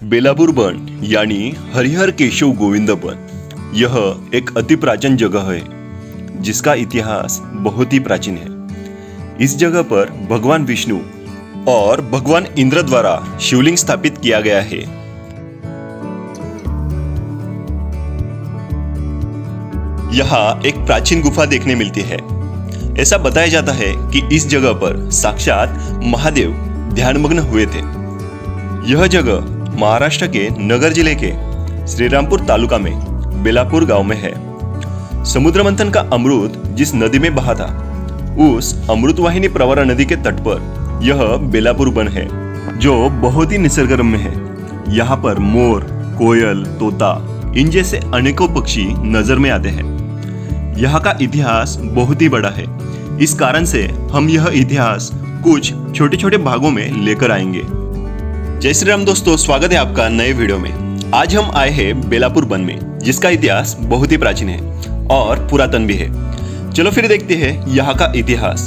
Belapur one यानी Harihar Keshav Govind one यह एक अति प्राचीन जगह है जिसका इतिहास बहुत ही प्राचीन है। इस जगह पर भगवान विष्णु और भगवान इंद्र द्वारा शिवलिंग स्थापित किया गया है। यहाँ एक प्राचीन गुफा देखने मिलती है। ऐसा बताया जाता है कि इस जगह पर साक्षात महादेव ध्यानमग्न हुए थे। यह जगह महाराष्ट्र के नगर जिले के श्रीरामपुर तालुका में बेलापुर गांव में है। समुद्र मंथन का अमृत जिस नदी में बहा था उस अमृतवाहिनी प्रवरा नदी के तट पर यह बेलापुर वन है जो बहुत ही निसर्गरम्य है। यहाँ पर मोर, कोयल, तोता इन जैसे अनेकों पक्षी नजर में आते हैं। यहाँ का इतिहास बहुत ही बड़ा है। इस कारण से हम यह इतिहास कुछ छोटे छोटे भागों में लेकर आएंगे। जय श्री राम दोस्तों, स्वागत है आपका नए वीडियो में। आज हम आए हैं बेलापुर वन में जिसका इतिहास बहुत ही प्राचीन है और पुरातन भी है। चलो फिर देखते हैं यहाँ का इतिहास।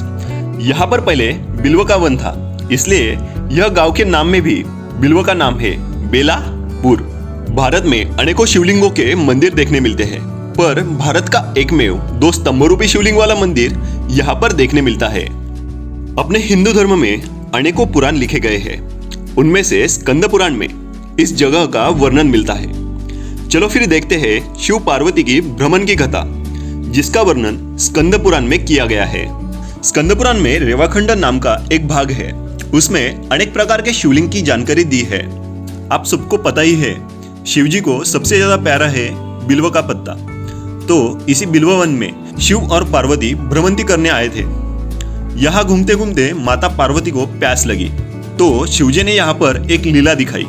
यहाँ पर पहले बिल्व का वन था, इसलिए यह गांव के नाम में भी बिल्व का नाम है बेलापुर। भारत में अनेकों शिवलिंगों के मंदिर देखने मिलते हैं, पर भारत का एकमेव 2 स्तंभ रूपी शिवलिंग वाला मंदिर यहाँ पर देखने मिलता है। अपने हिंदू धर्म में अनेकों पुराण लिखे गए हैं। उनमें से स्कंद पुराण में इस जगह का वर्णन मिलता है। चलो फिर देखते हैं शिव पार्वती की भ्रमण की कथा, जिसका वर्णन स्कंद पुराण में किया गया है। स्कंद पुराण में रेवाखंड नाम का एक भाग है, उसमें अनेक प्रकार के शिवलिंग की जानकारी दी है। आप सबको पता ही है शिव जी को सबसे ज्यादा प्यारा है बिल्व का पत्ता। तो इसी बिल्व वन में शिव और पार्वती भ्रमंती करने आए थे। यहाँ घूमते घूमते माता पार्वती को प्यास लगी, तो शिवजी ने यहाँ पर एक लीला दिखाई।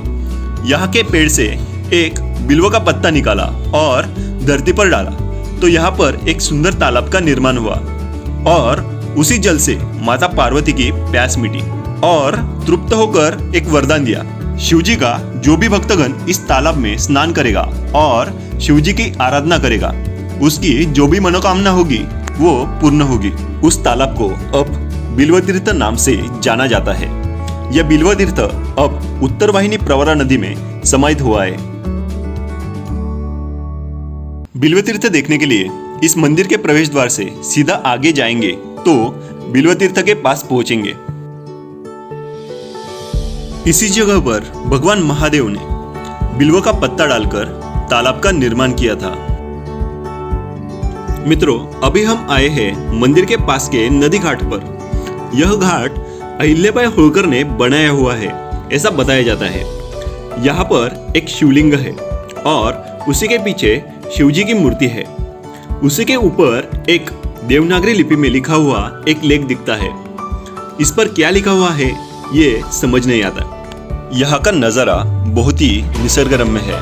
यहाँ के पेड़ से एक बिल्व का पत्ता निकाला और धरती पर डाला, तो यहाँ पर एक सुंदर तालाब का निर्माण हुआ और उसी जल से माता पार्वती की प्यास मिटी और तृप्त होकर एक वरदान दिया। शिवजी का जो भी भक्तगण इस तालाब में स्नान करेगा और शिवजी की आराधना करेगा, उसकी जो भी मनोकामना होगी वो पूर्ण होगी। उस तालाब को अब बिल्व तीर्थ नाम से जाना जाता है। यह बिल्व तीर्थ अब उत्तरवाहिनी प्रवरा नदी में समाहित हुआ है। बिल्व तीर्थ देखने के लिए इस मंदिर के प्रवेश द्वार से सीधा आगे जाएंगे तो बिल्व तीर्थ के पास पहुंचेंगे। इसी जगह पर भगवान महादेव ने बिल्व का पत्ता डालकर तालाब का निर्माण किया था। मित्रों, अभी हम आए हैं मंदिर के पास के नदी घाट पर। यह घाट अहिल्याबाई होळकर ने बनाया हुआ है, ऐसा बताया जाता है। यहाँ पर एक शिवलिंग है और उसी के पीछे शिवजी की मूर्ति है। उसी के ऊपर एक देवनागरी लिपि में लिखा हुआ एक लेख दिखता है। इस पर क्या लिखा हुआ है ये समझ नहीं आता। यहाँ का नजारा बहुत ही निसर्गरम्य है।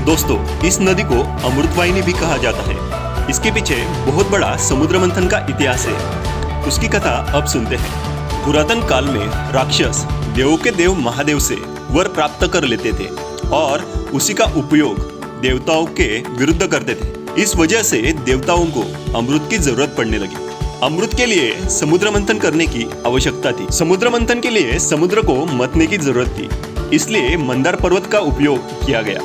दोस्तों, इस नदी को अमृतवाहिनी भी कहा जाता है। इसके पीछे बहुत बड़ा समुद्र मंथन का इतिहास है। उसकी कथा अब सुनते हैं। पुरातन काल में राक्षस देवों के देव महादेव से वर प्राप्त कर लेते थे और उसी का उपयोग देवताओं के विरुद्ध करते थे। इस वजह से देवताओं को अमृत की जरूरत पड़ने लगी। अमृत के लिए समुद्र मंथन करने की आवश्यकता थी। समुद्र मंथन के लिए समुद्र को मतने की जरूरत थी, इसलिए मंदार पर्वत का उपयोग किया गया।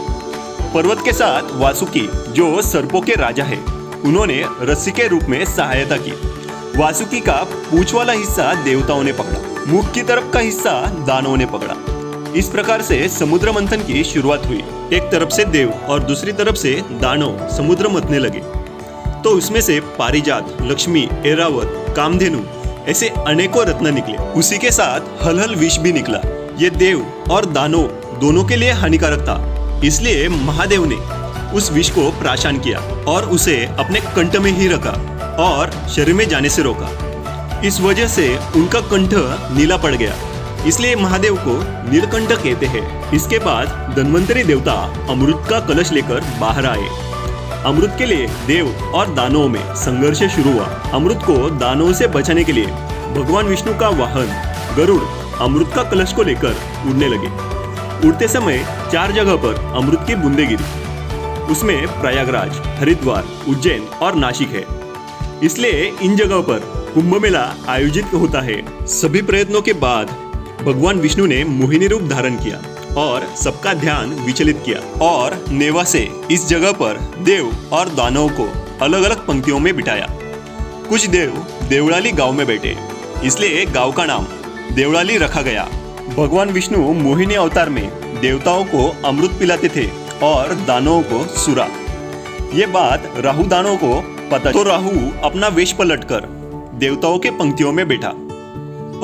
पर्वत के साथ वासुकी जो सर्पों के राजा है, उन्होंने रस्सी के रूप में सहायता की। वासुकी का पूंछ वाला हिस्सा देवताओं ने पकड़ा, मुख की तरफ का हिस्सा दानवों ने पकड़ा। इस प्रकार से समुद्र मंथन की शुरुआत हुई। एक तरफ से देव और दूसरी तरफ से दानव समुद्र मतने लगे, तो उसमें से पारिजात, लक्ष्मी, ऐरावत, कामधेनु ऐसे अनेकों रत्न निकले। उसी के साथ हलहल विष भी निकला। ये देव और दानव दोनों के लिए हानिकारक था, इसलिए महादेव ने उस विष को प्राशन किया और उसे अपने कंठ में ही रखा और शरीर में जाने से रोका। इस वजह से उनका कंठ नीला पड़ गया, इसलिए महादेव को नीलकंठ कहते हैं। इसके बाद धन्वंतरी देवता अमृत का कलश लेकर बाहर आए। अमृत के लिए देव और दानवों में संघर्ष शुरू हुआ। अमृत को दानवों से बचाने के लिए भगवान विष्णु का वाहन गरुड़ अमृत का कलश को लेकर उड़ने लगे। उड़ते समय 4 जगह पर अमृत की बूंदें गिरी। उसमें प्रयागराज, हरिद्वार, उज्जैन और नासिक है। इसलिए इन जगहों पर कुंभ मेला आयोजित होता है। सभी प्रयत्नों के बाद भगवान विष्णु ने मोहिनी रूप धारण किया और सबका ध्यान विचलित किया और नेवा से इस जगह पर देव और दानवों को अलग अलग पंक्तियों में बिठाया। कुछ देव देवड़ाली गांव में बैठे, इसलिए गांव का नाम देवड़ाली रखा गया। भगवान विष्णु मोहिनी अवतार में देवताओं को अमृत पिलाते थे और दानवों को सुरा। ये बात राहु दानवों को पता, तो राहु अपना वेश पलटकर देवताओं के पंक्तियों में बैठा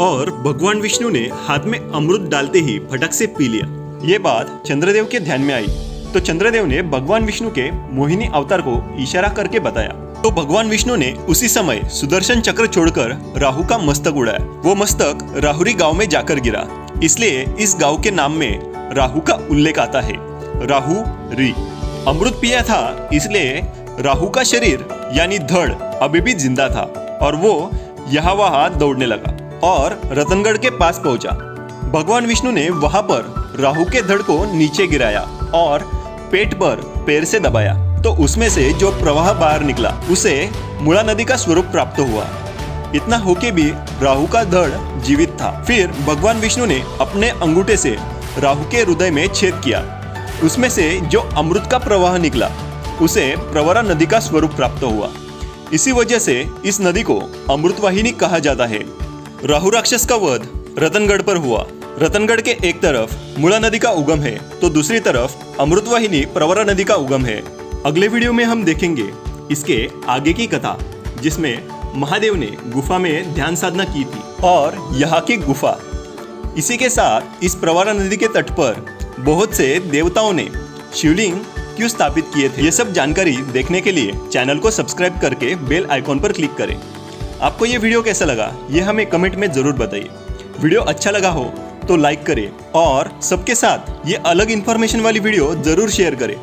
और भगवान विष्णु ने हाथ में अमृत डालते ही फटक से पी लिया। ये बात चंद्रदेव के ध्यान में आई, तो चंद्रदेव ने भगवान विष्णु के मोहिनी अवतार को इशारा करके बताया। तो भगवान विष्णु ने उसी समय सुदर्शन चक्र छोड़कर राहु का मस्तक उड़ाया। वो मस्तक राहुरी गांव में जाकर गिरा, इसलिए इस गांव के नाम में राहु का उल्लेख आता है। राहु री अमृत पिया था, इसलिए राहु का शरीर यानी धड़ अभी भी जिंदा था और वो यहाँ वहां दौड़ने लगा और रतनगढ़ के पास पहुंचा। भगवान विष्णु ने वहां पर राहु के धड़ को नीचे गिराया और पेट पर पैर से दबाया, तो उसमें से जो प्रवाह बाहर निकला उसे मूला नदी का स्वरूप प्राप्त हुआ। इतना होके भी राहु का धड़ जीवित था। फिर भगवान विष्णु ने अपने अंगूठे से राहु के हृदय में छेद किया, उसमें से जो अमृत का प्रवाह निकला उसे प्रवरा नदी का स्वरूप प्राप्त हुआ। इसी वजह से इस नदी को अमृतवाहिनी कहा जाता है। राहु राक्षस का वध रतनगढ़ पर हुआ। रतनगढ़ के एक तरफ मूला नदी का उगम है, तो दूसरी तरफ अमृतवाहिनी प्रवरा नदी का उगम है। अगले वीडियो में हम देखेंगे इसके आगे की कथा, जिसमें महादेव ने गुफा में ध्यान साधना की थी और यहाँ की गुफा। इसी के साथ इस प्रवरा नदी के तट पर बहुत से देवताओं ने शिवलिंग क्यों स्थापित किए थे, ये सब जानकारी देखने के लिए चैनल को सब्सक्राइब करके बेल आइकॉन पर क्लिक करें। आपको ये वीडियो कैसा लगा ये हमें कमेंट में जरूर बताइए। वीडियो अच्छा लगा हो तो लाइक करें और सबके साथ ये अलग इन्फॉर्मेशन वाली वीडियो जरूर शेयर करें।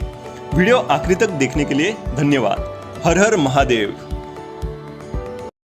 वीडियो आखिरी तक देखने के लिए धन्यवाद। हर हर महादेव।